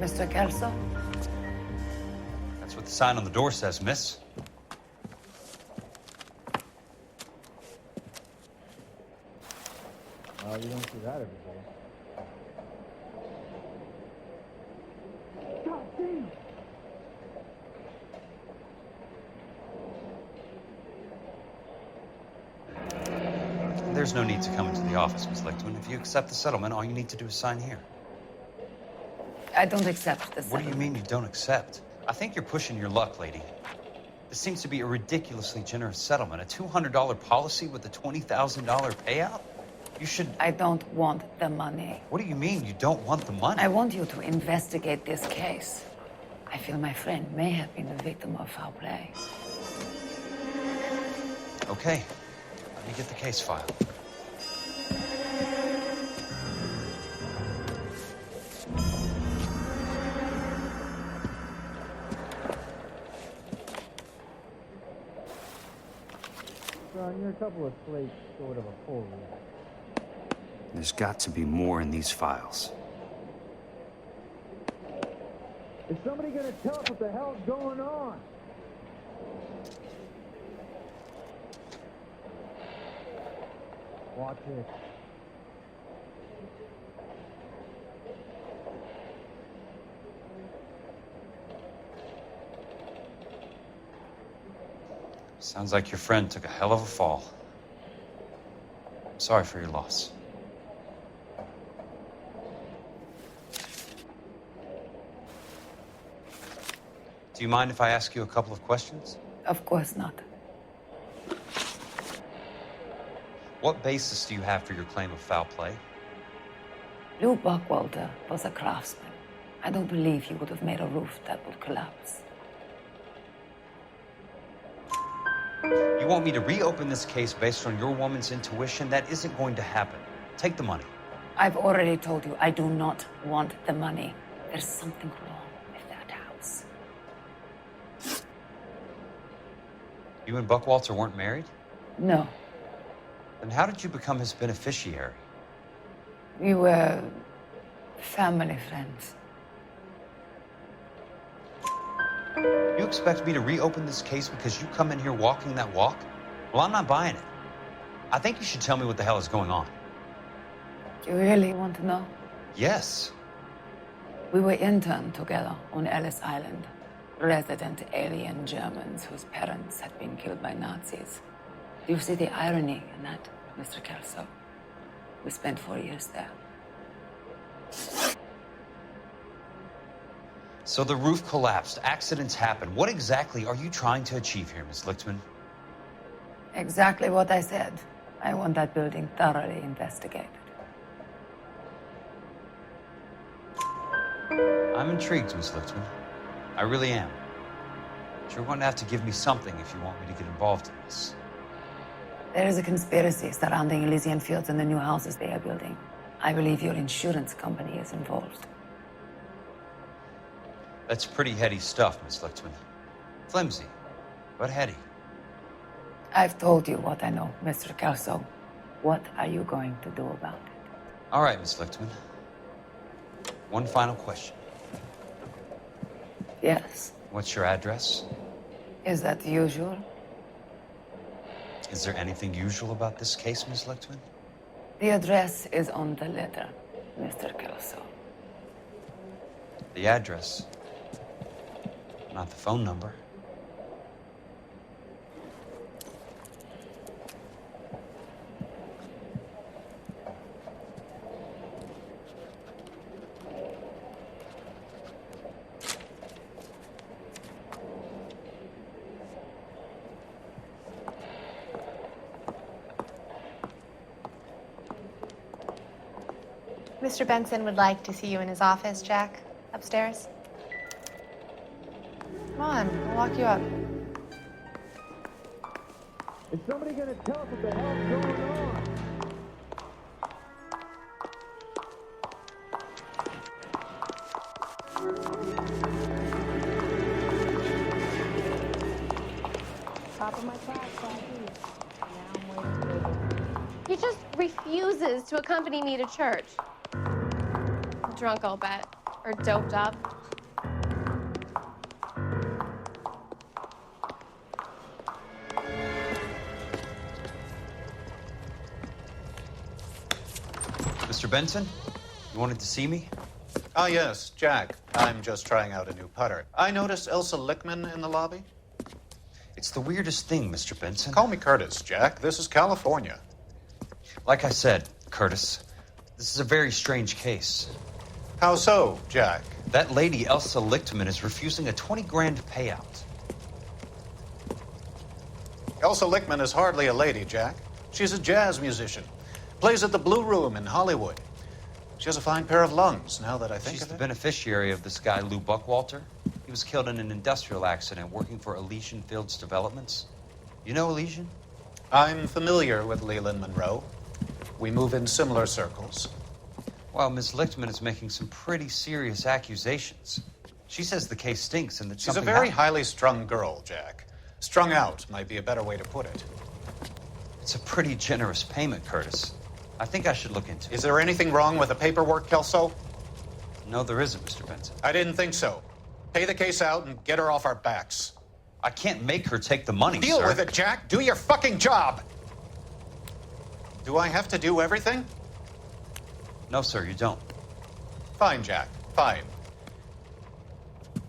Mr. Kelso? That's what the sign on the door says, miss. You don't see that every day. God damn! There's no need to come into the office, Miss Lichtman. If you accept the settlement, all you need to do is sign here. I don't accept the What do you mean you don't accept? I think you're pushing your luck, lady. This seems to be a ridiculously generous settlement. A $200 policy with a $20,000 payout? You should... I don't want the money. What do you mean you don't want the money? I want you to investigate this case. I feel my friend may have been the victim of foul play. Okay. Let me get the case file. Son, you're a couple of slates short of a full read. There's got to be more in these files. Is somebody gonna tell us what the hell's going on? Watch it. Sounds like your friend took a hell of a fall. I'm sorry for your loss. Do you mind if I ask you a couple of questions? Of course not. What basis do you have for your claim of foul play? Lou Buckwalter was a craftsman. I don't believe he would have made a roof that would collapse. You want me to reopen this case based on your woman's intuition? That isn't going to happen. Take the money. I've already told you I do not want the money. There's something wrong with that house. You and Buckwalter weren't married? No. Then how did you become his beneficiary? We were family friends. You expect me to reopen this case because you come in here walking that walk? Well, I'm not buying it. I think you should tell me what the hell is going on. Do you really want to know? Yes. We were interned together on Ellis Island. Resident alien Germans whose parents had been killed by Nazis. Do you see the irony in that, Mr. Kelso? We spent 4 years there. So the roof collapsed, accidents happen. What exactly are you trying to achieve here, Miss Lichtman? Exactly what I said. I want that building thoroughly investigated. I'm intrigued, Miss Lichtman. I really am. But you're going to have to give me something if you want me to get involved in this. There is a conspiracy surrounding Elysian Fields and the new houses they are building. I believe your insurance company is involved. That's pretty heady stuff, Miss Lichtman. Flimsy, but heady. I've told you what I know, Mr. Kelso. What are you going to do about it? All right, Miss Lichtman. One final question. Yes. What's your address? Is that usual? Is there anything usual about this case, Miss Lichtman? The address is on the letter, Mr. Kelso. The address, not the phone number. Mr. Benson would like to see you in his office, Jack. Upstairs. Come on, I'll walk you up. Is somebody gonna tell us what the hell's going on? Top of my class, he just refuses to accompany me to church. Drunk, I'll bet. Or doped up. Mr. Benson? You wanted to see me? Ah, yes, Jack. I'm just trying out a new putter. I noticed Elsa Lickman in the lobby. It's the weirdest thing, Mr. Benson. Call me Curtis, Jack. This is California. Like I said, Curtis, this is a very strange case. How so, Jack? That lady, Elsa Lichtman, is refusing a 20 grand payout. Elsa Lickman is hardly a lady, Jack. She's a jazz musician. Plays at the Blue Room in Hollywood. She has a fine pair of lungs, now that I think She's of the it. beneficiary of this guy, Lou Buckwalter. He was killed in an industrial accident working for Elysian Fields Developments. You know Elysian? I'm familiar with Leland Monroe. We move in similar circles. Well, Miss Lichtman is making some pretty serious accusations. She says the case stinks and that She's a something very happened. highly strung girl, Jack. Strung out might be a better way to put it. It's a pretty generous payment, Curtis. I think I should look into it. Is there anything wrong with the paperwork, Kelso? No, there isn't, Mr. Benson. I didn't think so. Pay the case out and get her off our backs. I can't make her take the money, Deal sir. with it, Jack. Do your fucking job. Do I have to do everything? No, sir, you don't. Fine, Jack. Fine.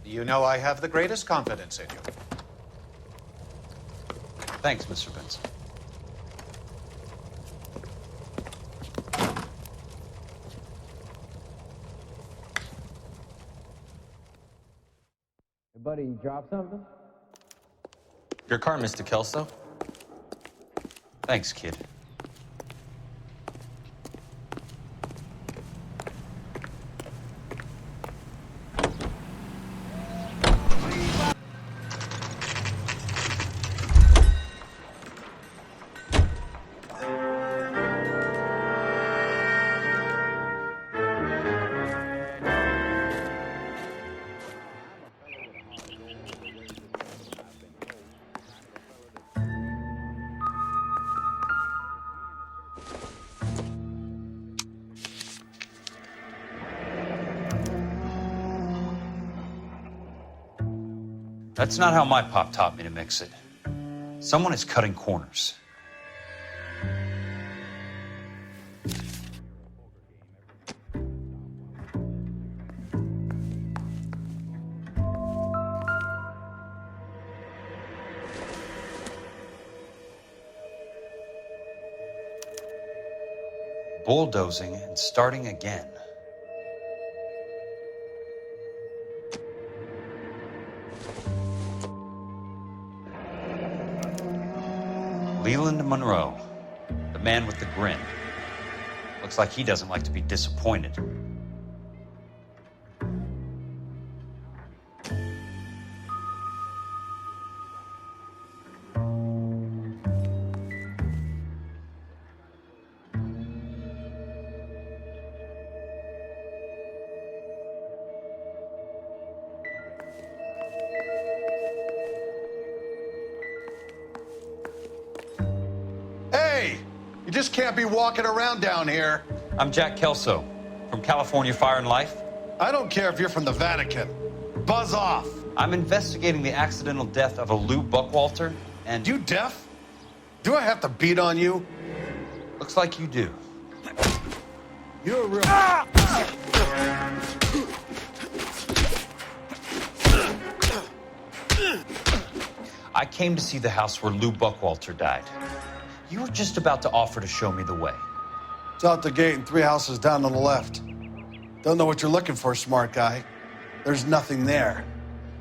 You know I have the greatest confidence in you. Thanks, Mr. Benson. Hey, buddy, you dropped something? Your car, Mr. Kelso. Thanks, kid. That's not how my pop taught me to mix it. Someone is cutting corners. Bulldozing and starting again. Leland Monroe, the man with the grin. Looks like he doesn't like to be disappointed. You just can't be walking around down here. I'm Jack Kelso from California Fire and Life. I don't care if you're from the Vatican. Buzz off. I'm investigating the accidental death of a Lou Buckwalter, and You deaf? Do I have to beat on you? looks like you do. You're a real... I came to see the house where Lou Buckwalter died. You were just about to offer to show me the way. It's out the gate and 3 houses down on the left. Don't know what you're looking for, smart guy. There's nothing there.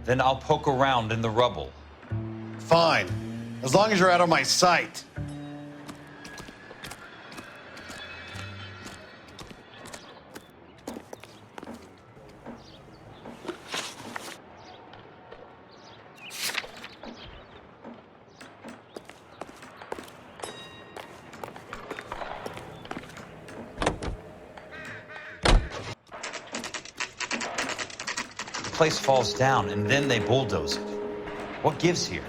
Then I'll poke around in the rubble. Fine. As long as you're out of my sight. The place falls down, and then they bulldoze it. What gives here?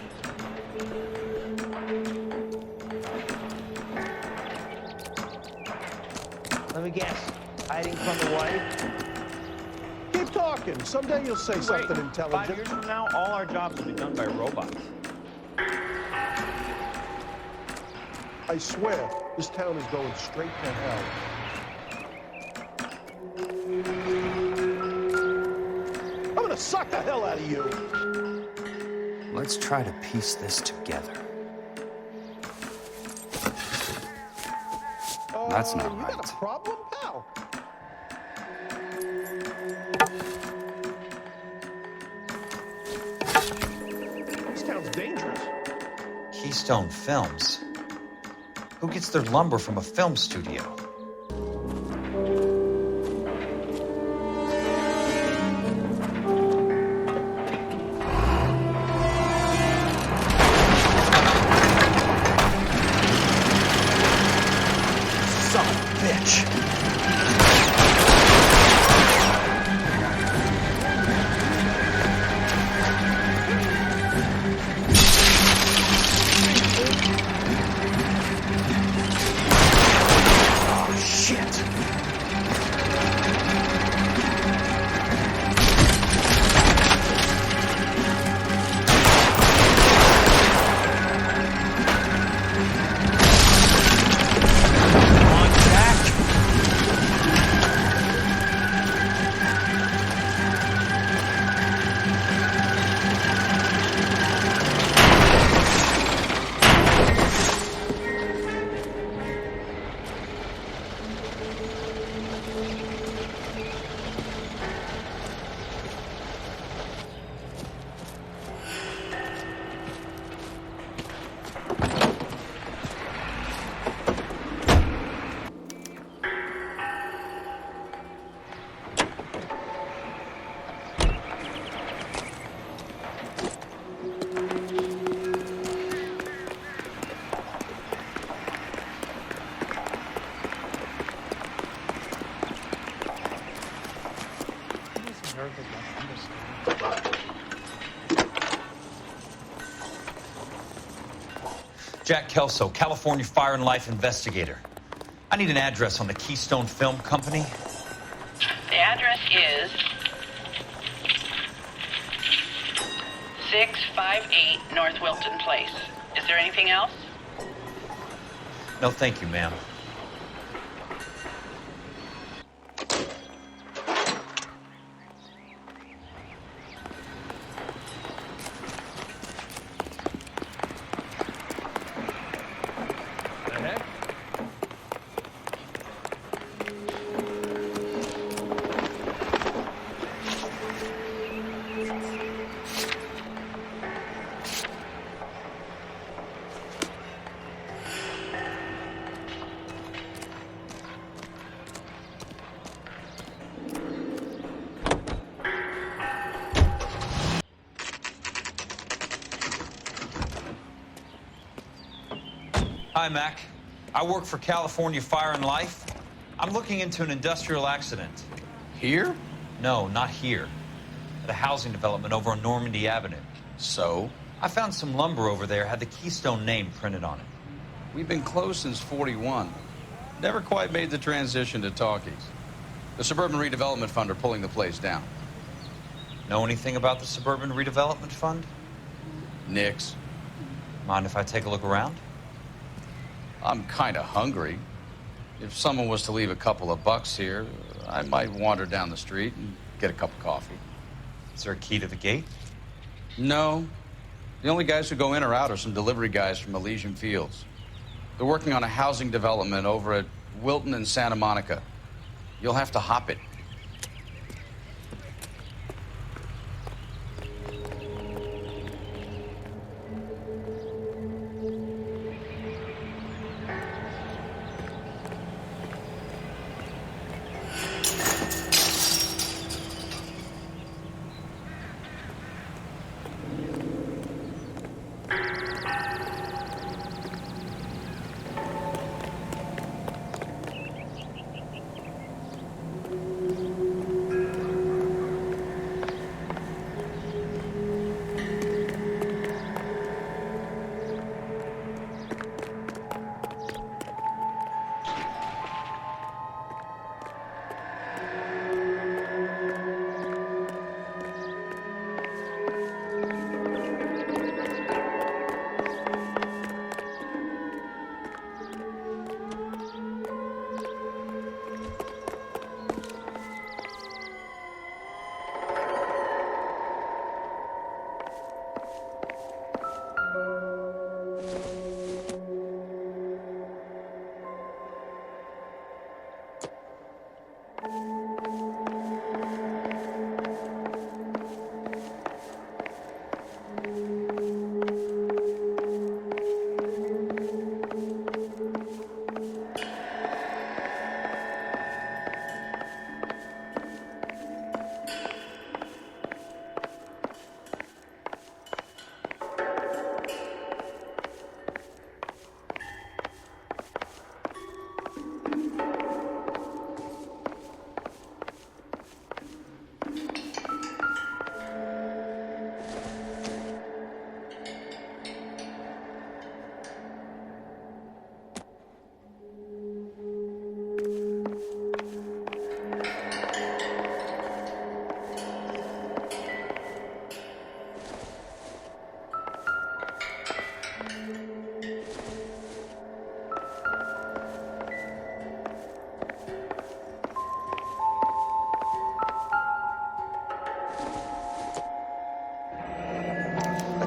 Let me guess. Hiding from the wife? Keep talking. Someday you'll say something intelligent. 5 years from now, all our jobs will be done by robots. I swear, this town is going straight to hell. suck the hell out of you. Let's try to piece this together. That's not You right. got a problem, pal? This town's dangerous. Keystone Films. Who gets their lumber from a film studio? Son of a bitch. Jack Kelso, California Fire and Life investigator. I need an address on the Keystone Film Company. The address is 658 North Wilton Place. Is there anything else? No, thank you, ma'am. Hi, Mac. I work for California Fire and Life. I'm looking into an industrial accident. Here? No, not here. At a housing development over on Normandy Avenue. So? I found some lumber over there, had the Keystone name printed on it. We've been closed since '41. Never quite made the transition to talkies. The Suburban Redevelopment Fund are pulling the place down. Know anything about the Suburban Redevelopment Fund? Nix. Mind if I take a look around? I'm kind of hungry. If someone was to leave a couple of bucks here, I might wander down the street and get a cup of coffee. Is there a key to the gate? No. The only guys who go in or out are some delivery guys from Elysian Fields. They're working on a housing development over at Wilton and Santa Monica. You'll have to hop it.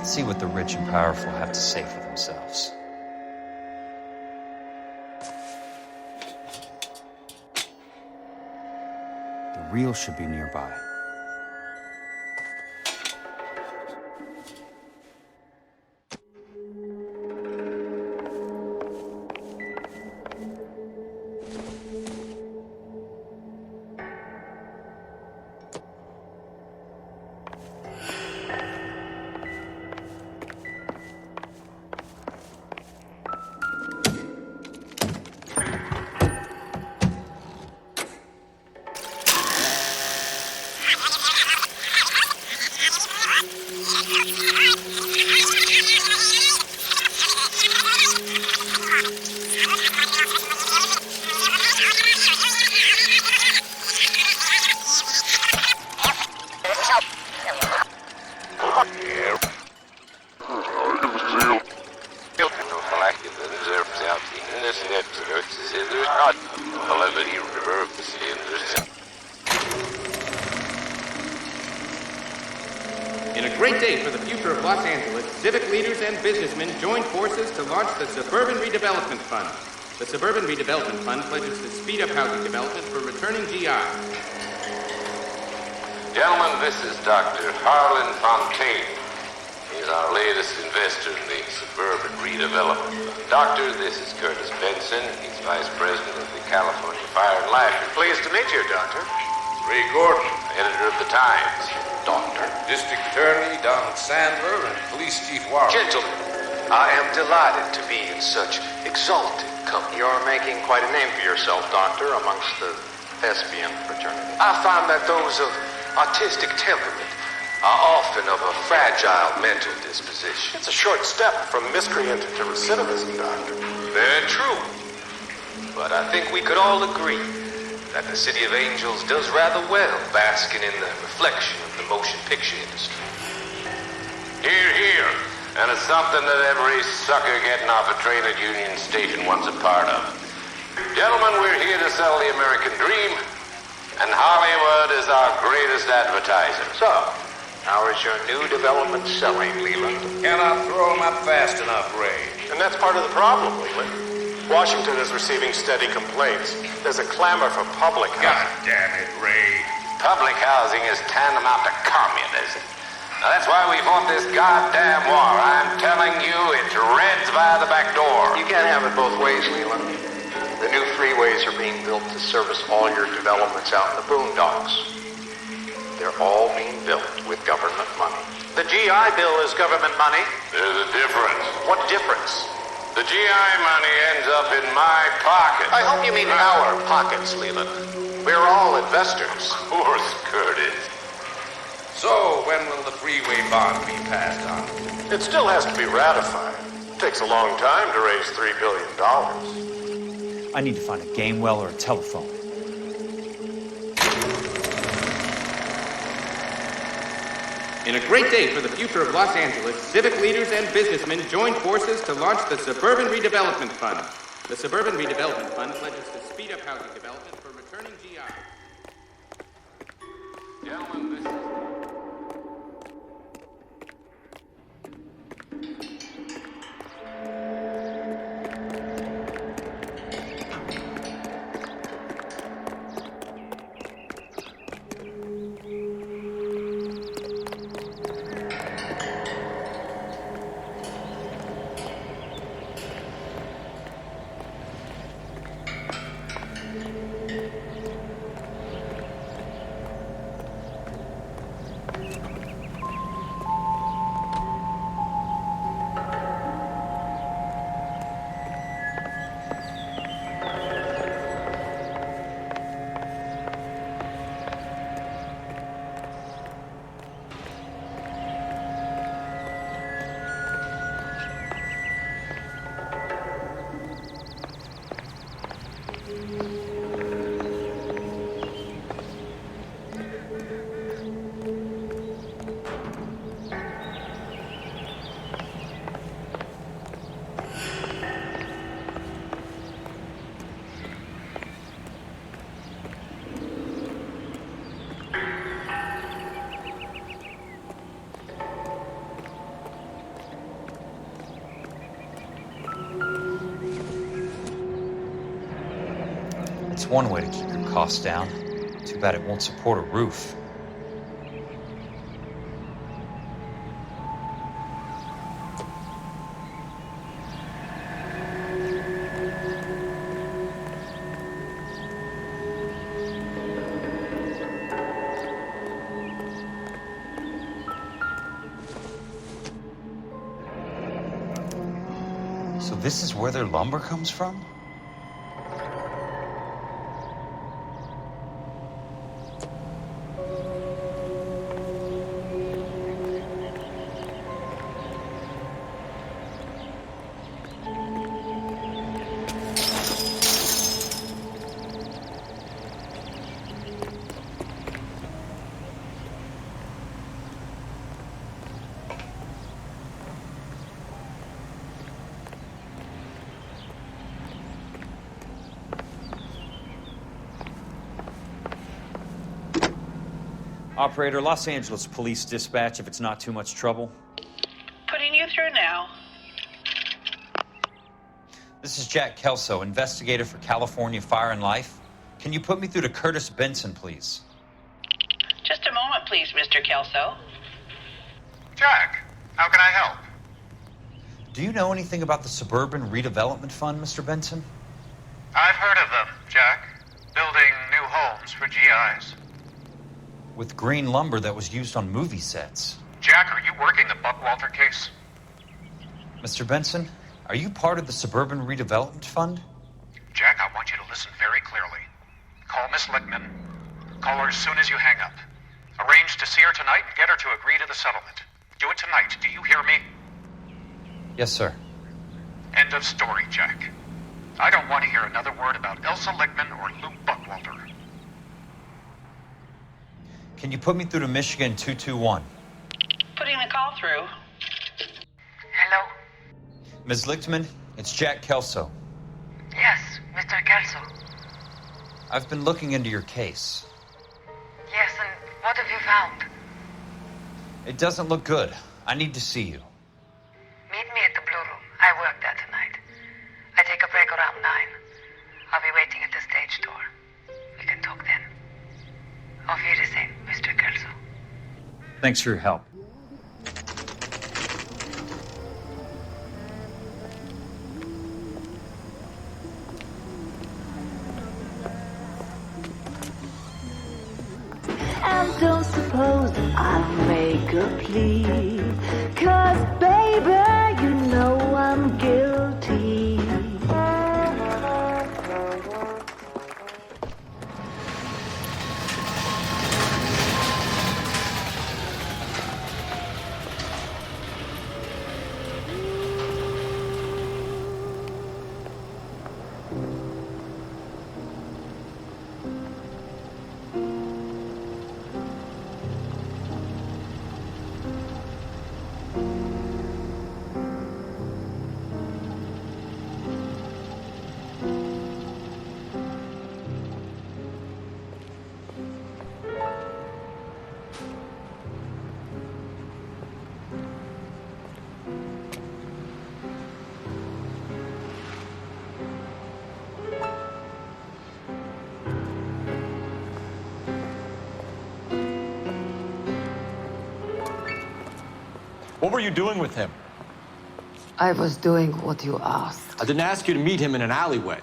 Let's see what the rich and powerful have to say for themselves. The real should be nearby. In a great day for the future of Los Angeles, civic leaders and businessmen joined forces to launch the Suburban Redevelopment Fund. The Suburban Redevelopment Fund pledges to speed up housing development for returning GI. Gentlemen, this is Dr. Harlan Fontaine. He's our latest investor in the Suburban Redevelopment Fund. Doctor, this is Curtis Benson. He's Vice President of the California Fire and Life. Pleased to meet you, Doctor. Ray Gordon, editor of the Times. Doctor. District Attorney Donald Sandler and Police Chief Warren. Gentlemen, I am delighted to be in such exalted company. You're making quite a name for yourself, Doctor, amongst the thespian fraternity. I find that those of artistic temperament are often of a fragile mental disposition. It's a short step from miscreant to recidivism, Doctor. Very true. But I think we could all agree that the City of Angels does rather well basking in the reflection of the motion picture industry. Hear, hear. And it's something that every sucker getting off a train at Union Station wants a part of. Gentlemen, we're here to sell the American dream, and Hollywood is our greatest advertiser. So, how is your new development selling, Leland? Cannot throw them up fast enough, Ray. And that's part of the problem, Leland. Washington is receiving steady complaints. There's a clamor for public housing. God damn it, Ray. Public housing is tantamount to communism. Now, that's why we fought this goddamn war. I'm telling you, it's Reds by the back door. You can't have it both ways, Leland. The new freeways are being built to service all your developments out in the boondocks. They're all being built with government money. The GI Bill is government money. There's a difference. What difference? The GI money ends up in my pocket. I hope you mean our pockets, Leland. We're all investors. Of course, Curtis. So, when will the freeway bond be passed on? It still has to be ratified. It takes a long time to raise $3 billion. I need to find a game well or a telephone. In a great day for the future of Los Angeles, civic leaders and businessmen joined forces to launch the Suburban Redevelopment Fund. The Suburban Redevelopment Fund pledges to speed up housing development for returning GI. Gentlemen, this is... one way to keep your costs down. Too bad it won't support a roof. So this is where their lumber comes from? Operator, Los Angeles Police Dispatch, if it's not too much trouble. Putting you through now. This is Jack Kelso, investigator for California Fire and Life. Can you put me through to Curtis Benson, please? Just a moment, please, Mr. Kelso. Jack, how can I help? Do you know anything about the Suburban Redevelopment Fund, Mr. Benson? I've heard of them, Jack. Building new homes for GIs. With green lumber that was used on movie sets. Jack, are you working the Buckwalter case? Mr. Benson, are you part of the Suburban Redevelopment Fund? Jack, I want you to listen very clearly. Call Miss Lichtman. Call her as soon as you hang up. Arrange to see her tonight and get her to agree to the settlement. Do it tonight. Do you hear me? Yes, sir. End of story, Jack. I don't want to hear another word about Elsa Lichtman or Luke Buckwalter. Can you put me through to Michigan 221? Putting the call through. Hello? Ms. Lichtman, it's Jack Kelso. Yes, Mr. Kelso. I've been looking into your case. Yes, and what have you found? It doesn't look good. I need to see you. Meet me at the Blue Room. I work there tonight. I take a break around 9. I'll be waiting at the stage door. We can talk then. Auf Wiedersehen, Mr. Kelso. Thanks for your help. And don't suppose that I'll make a plea, 'cause baby, you know I'm guilty. What were you doing with him? I was doing what you asked. I didn't ask you to meet him in an alleyway.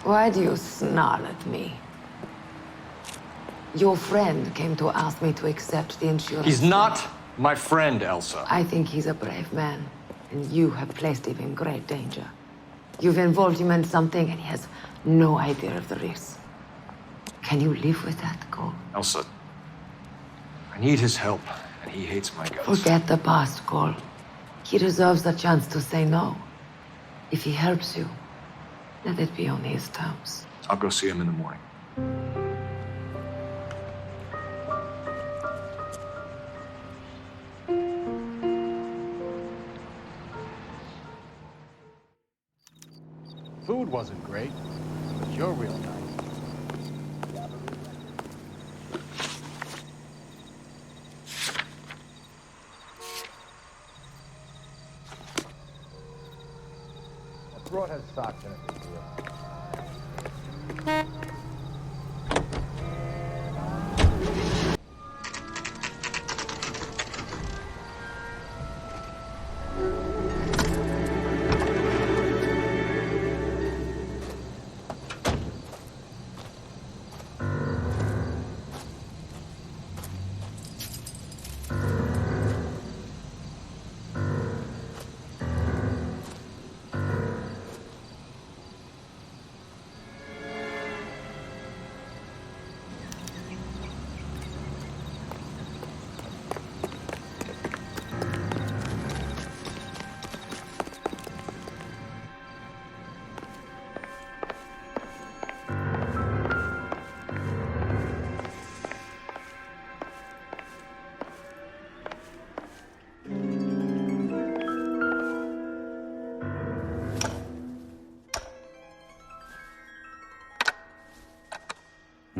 Why do you snarl at me? Your friend came to ask me to accept the insurance. He's not my friend, Elsa. I think he's a brave man, and you have placed him in great danger. You've involved him in something, and he has no idea of the risk. Can you live with that, Cole? Elsa, I need his help, and he hates my guts. Forget the past, Cole. He deserves a chance to say no. If he helps you, let it be on his terms. I'll go see him in the morning. Food wasn't great, but you're real nice. That broad has socks in it.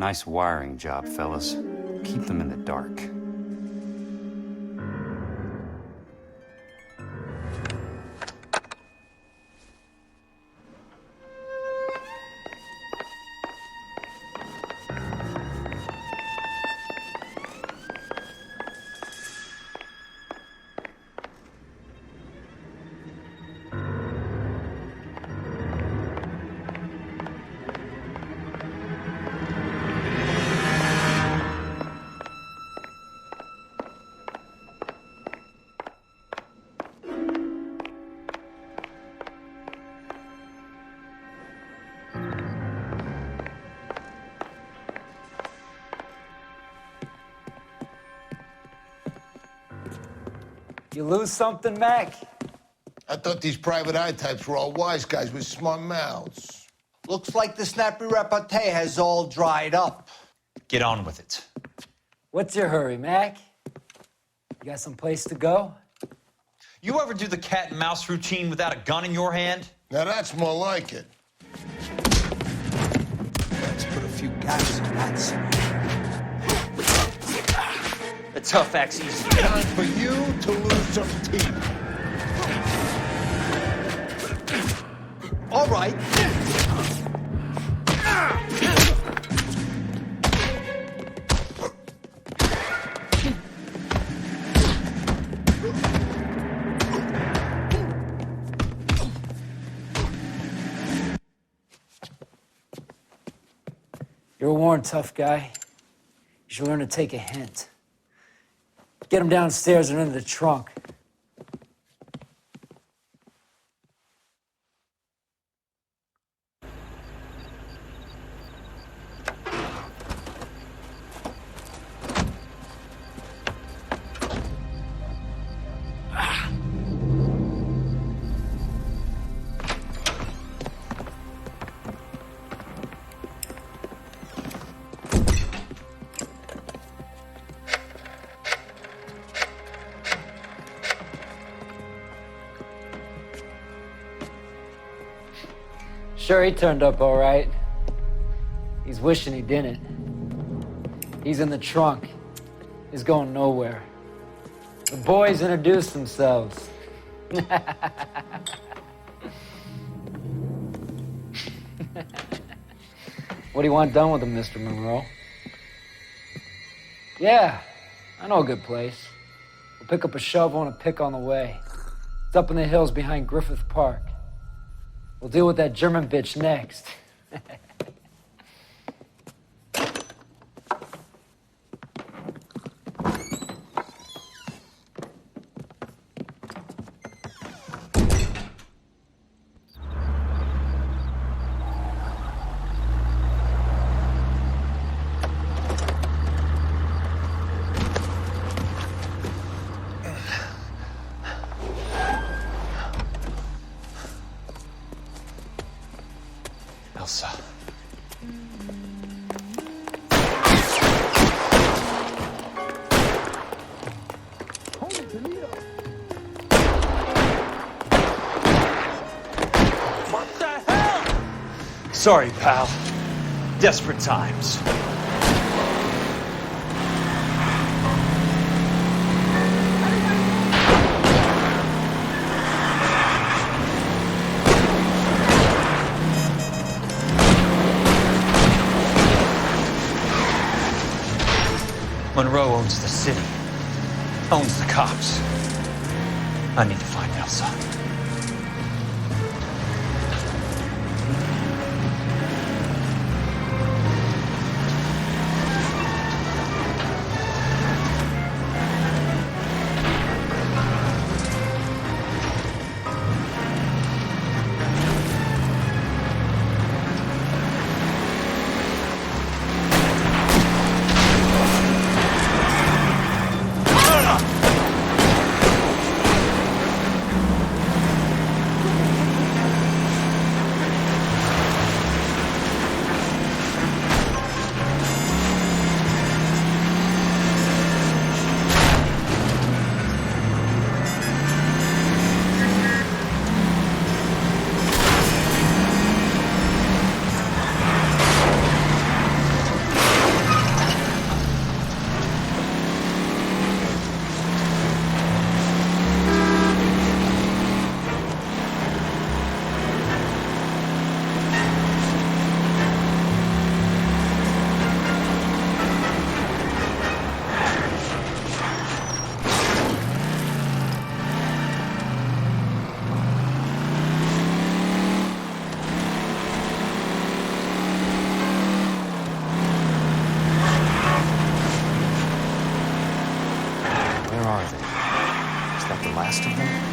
Nice wiring job, fellas. Keep them in the dark. You lose something, Mac? I thought these private eye types were all wise guys with smart mouths. Looks like the snappy repartee has all dried up. Get on with it. What's your hurry, Mac? You got some place to go? You ever do the cat and mouse routine without a gun in your hand? Now that's more like it. Let's put a few gaps in that scenario. The tough act's easy. Time for you to lose some teeth. All right. You're a worn, tough guy. You should learn to take a hint. Get him downstairs and into the trunk. Sure, he turned up all right. He's wishing he didn't. He's in the trunk. He's going nowhere. The boys introduced themselves. What do you want done with him, Mr. Monroe? Yeah, I know a good place. We'll pick up a shovel and a pick on the way. It's up in the hills behind Griffith Park. We'll deal with that German bitch next. Elsa. What the hell? Sorry, pal. Desperate times. Monroe owns the city, owns the cops. I need to find Elsa. the last of them?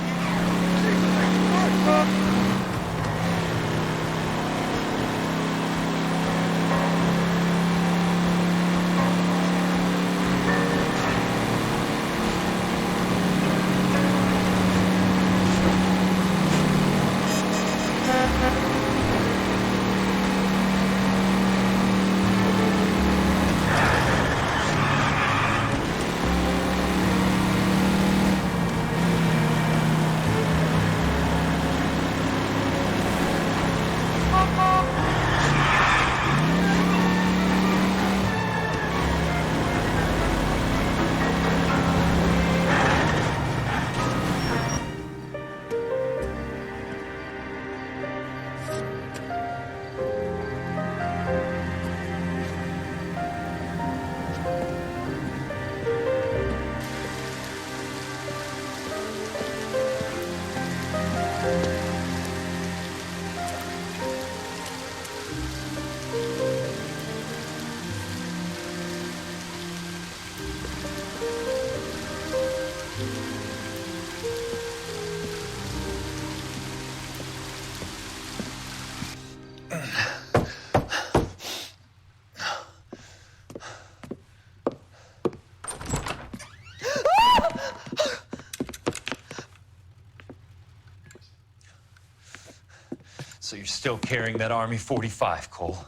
So you're still carrying that Army 45, Cole?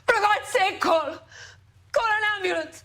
For God's sake, Cole! Call an ambulance!